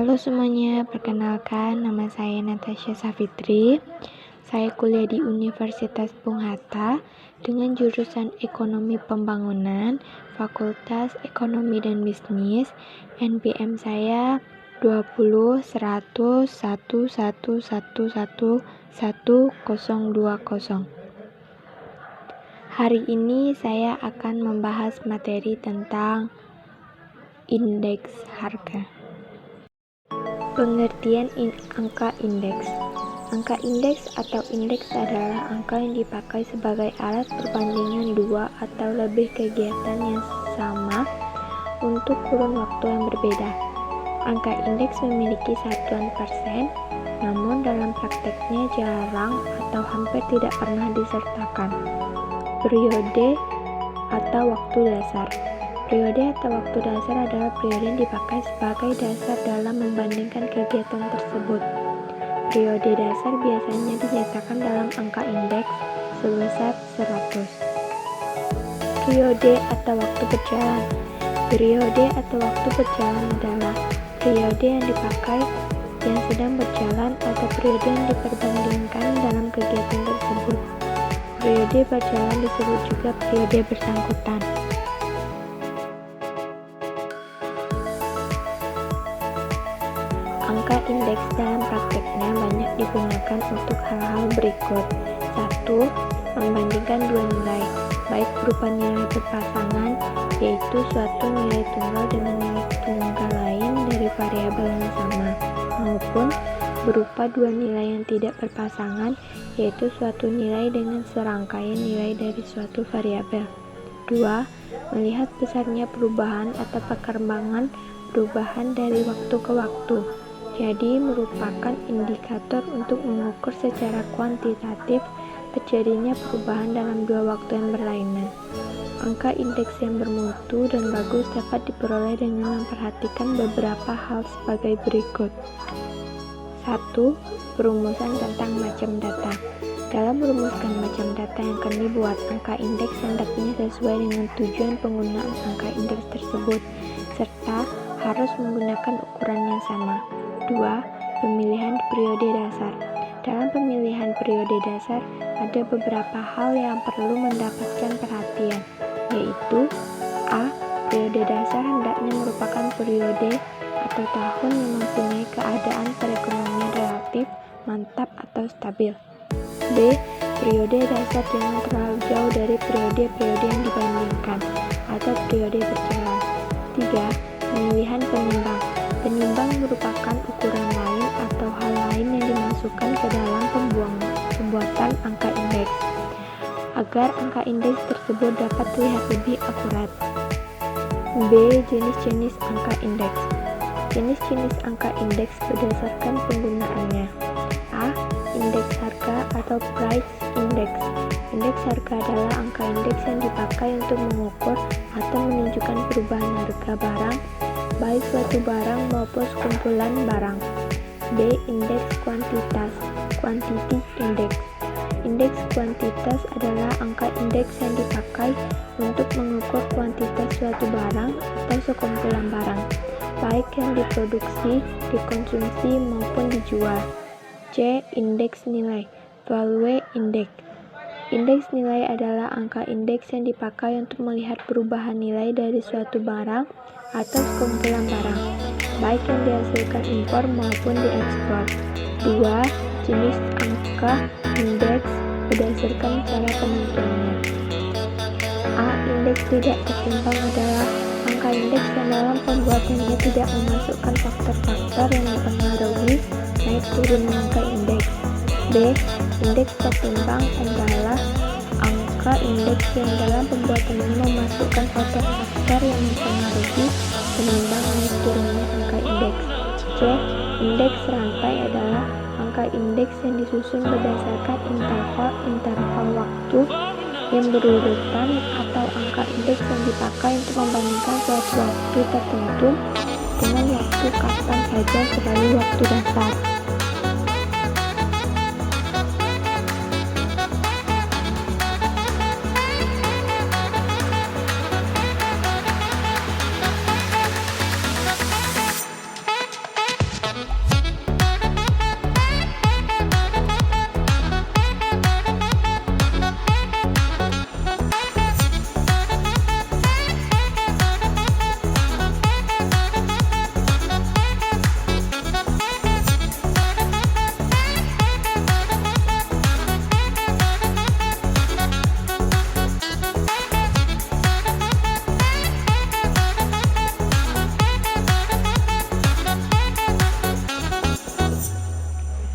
Halo semuanya, perkenalkan nama saya Natasha Safitri. Saya kuliah di Universitas Bung Hatta dengan jurusan Ekonomi Pembangunan, Fakultas Ekonomi dan Bisnis. NPM saya 20 100 11111 1020. Hari ini saya akan membahas materi tentang indeks harga. Pengertian angka indeks. Angka indeks atau indeks adalah angka yang dipakai sebagai alat perbandingan dua atau lebih kegiatan yang sama untuk kurun waktu yang berbeda. Angka indeks memiliki satuan persen, namun dalam prakteknya jarang atau hampir tidak pernah disertakan. Periode atau waktu dasar. Periode atau waktu dasar adalah periode yang dipakai sebagai dasar dalam membandingkan kegiatan tersebut. Periode dasar biasanya dinyatakan dalam angka indeks sebesar 100. Periode atau waktu berjalan. Periode atau waktu berjalan adalah periode yang dipakai yang sedang berjalan atau periode yang diperbandingkan dalam kegiatan tersebut. Periode berjalan disebut juga periode bersangkutan. Angka indeks dalam prakteknya banyak digunakan untuk hal-hal berikut. 1. Membandingkan dua nilai, baik berupa nilai berpasangan, yaitu suatu nilai tunggal dengan nilai tunggal lain dari variabel yang sama, maupun berupa dua nilai yang tidak berpasangan, yaitu suatu nilai dengan serangkaian nilai dari suatu variabel. 2. Melihat besarnya perubahan atau perkembangan perubahan dari waktu ke waktu. Jadi merupakan indikator untuk mengukur secara kuantitatif terjadinya perubahan dalam dua waktu yang berlainan. Angka indeks yang bermutu dan bagus dapat diperoleh dengan memperhatikan beberapa hal sebagai berikut. 1. Perumusan tentang macam data. Dalam merumuskan macam data yang akan dibuat, angka indeks hendaknya sesuai dengan tujuan penggunaan angka indeks tersebut, serta harus menggunakan ukuran yang sama. 2. Pemilihan periode dasar. Dalam pemilihan periode dasar, ada beberapa hal yang perlu mendapatkan perhatian, yaitu A. Periode dasar hendaknya merupakan periode atau tahun yang mempunyai keadaan perekonomian relatif mantap atau stabil. B. Periode dasar jangan terlalu jauh dari periode-periode yang dibandingkan atau periode berjalan. 3. Pemilihan penimbang. Penimbang merupakan ukuran lain atau hal lain yang dimasukkan ke dalam pembuatan angka indeks, agar angka indeks tersebut dapat terlihat lebih akurat. B. Jenis-jenis angka indeks. Jenis-jenis angka indeks berdasarkan penggunaannya. A. Indeks harga atau price index. Indeks harga adalah angka indeks yang dipakai untuk mengukur atau menunjukkan perubahan harga barang, baik suatu barang maupun sekumpulan barang. B. Indeks kuantitas, quantity index. Indeks kuantitas adalah angka indeks yang dipakai untuk mengukur kuantitas suatu barang atau sekumpulan barang, baik yang diproduksi, dikonsumsi maupun dijual. C. Indeks nilai, value index. Indeks nilai adalah angka indeks yang dipakai untuk melihat perubahan nilai dari suatu barang atau sekumpulan barang, baik yang dihasilkan impor maupun diekspor. 2. Jenis angka indeks berdasarkan cara penentuannya. A. Indeks tidak tertimbang adalah angka indeks yang dalam pembuatannya tidak memasukkan faktor-faktor yang mempengaruhi naik turunnya angka indeks. B. Indeks tertimbang adalah angka indeks yang dalam pembuatannya memasukkan faktor-faktor yang mempengaruhi penimbang naik turunnya angka indeks. C. Indeks rantai adalah angka indeks yang disusun berdasarkan interval waktu yang berurutan atau angka indeks yang dipakai untuk membandingkan suatu waktu tertentu dengan waktu kapan saja selalu waktu dasar.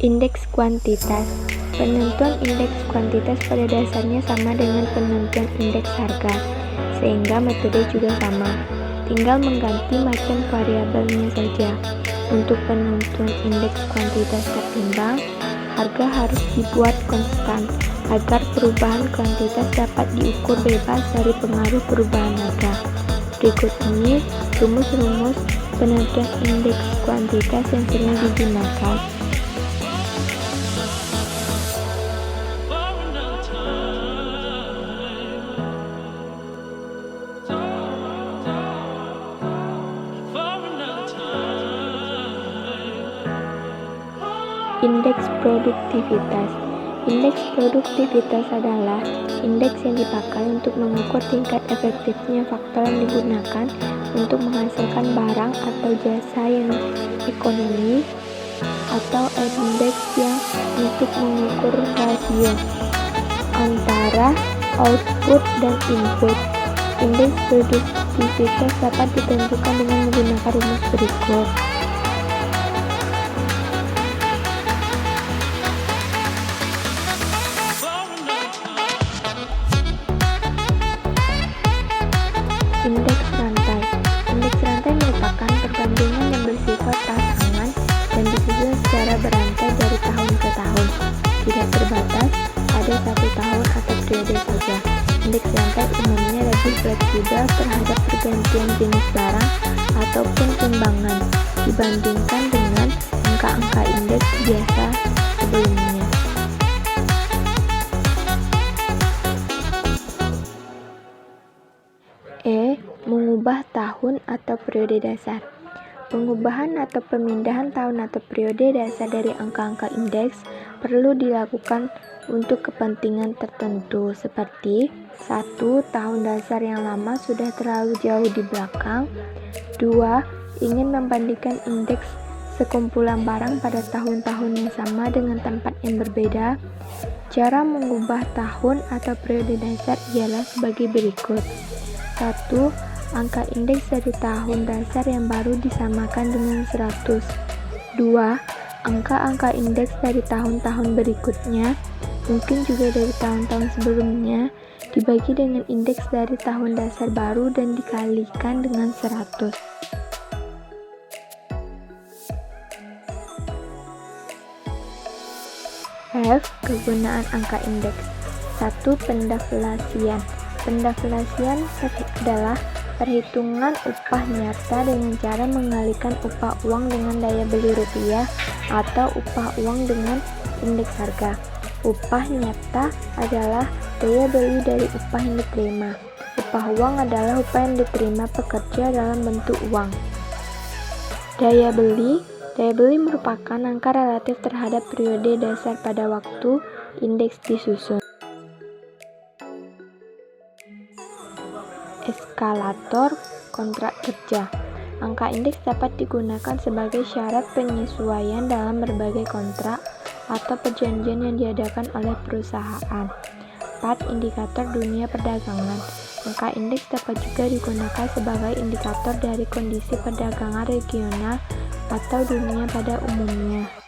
Indeks kuantitas. Penentuan indeks kuantitas pada dasarnya sama dengan penentuan indeks harga, sehingga metode juga sama, tinggal mengganti macam variabelnya saja. Untuk penentuan indeks kuantitas tertimbang, harga harus dibuat konstan agar perubahan kuantitas dapat diukur bebas dari pengaruh perubahan harga. Berikut ini rumus-rumus penentuan indeks kuantitas yang sering digunakan. Indeks produktivitas. Indeks produktivitas adalah indeks yang dipakai untuk mengukur tingkat efektifnya faktor yang digunakan untuk menghasilkan barang atau jasa yang ekonomi, atau indeks yang untuk mengukur rasio antara output dan input. Indeks produktivitas dapat ditentukan dengan menggunakan rumus berikut. Indeks rantai. Indeks rantai merupakan perbandingan yang bersifat pasangan dan disusun secara berantai dari tahun ke tahun, tidak terbatas pada satu tahun atau periode saja. Indeks rantai umumnya lebih fleksibel terhadap pergantian jenis barang ataupun timbangan dibandingkan dengan angka-angka indeks biasa sebelumnya. Mengubah tahun atau periode dasar. Pengubahan atau pemindahan tahun atau periode dasar dari angka-angka indeks perlu dilakukan untuk kepentingan tertentu, seperti 1. Tahun dasar yang lama sudah terlalu jauh di belakang. 2. Ingin membandingkan indeks sekumpulan barang pada tahun-tahun yang sama dengan tempat yang berbeda. Cara mengubah tahun atau periode dasar ialah sebagai berikut. 1. Angka indeks dari tahun dasar yang baru disamakan dengan 100. 2. Angka-angka indeks dari tahun-tahun berikutnya, mungkin juga dari tahun-tahun sebelumnya, dibagi dengan indeks dari tahun dasar baru dan dikalikan dengan 100. F. Kegunaan angka indeks. 1. Pendeflasian. Pendeflasian adalah perhitungan upah nyata dengan cara mengalihkan upah uang dengan daya beli rupiah atau upah uang dengan indeks harga. Upah nyata adalah daya beli dari upah yang diterima. Upah uang adalah upah yang diterima pekerja dalam bentuk uang. Daya beli merupakan angka relatif terhadap periode dasar pada waktu indeks disusun. Eskalator kontrak kerja. Angka indeks dapat digunakan sebagai syarat penyesuaian dalam berbagai kontrak atau perjanjian yang diadakan oleh perusahaan. 4. Indikator dunia perdagangan. Angka indeks dapat juga digunakan sebagai indikator dari kondisi perdagangan regional atau dunia pada umumnya.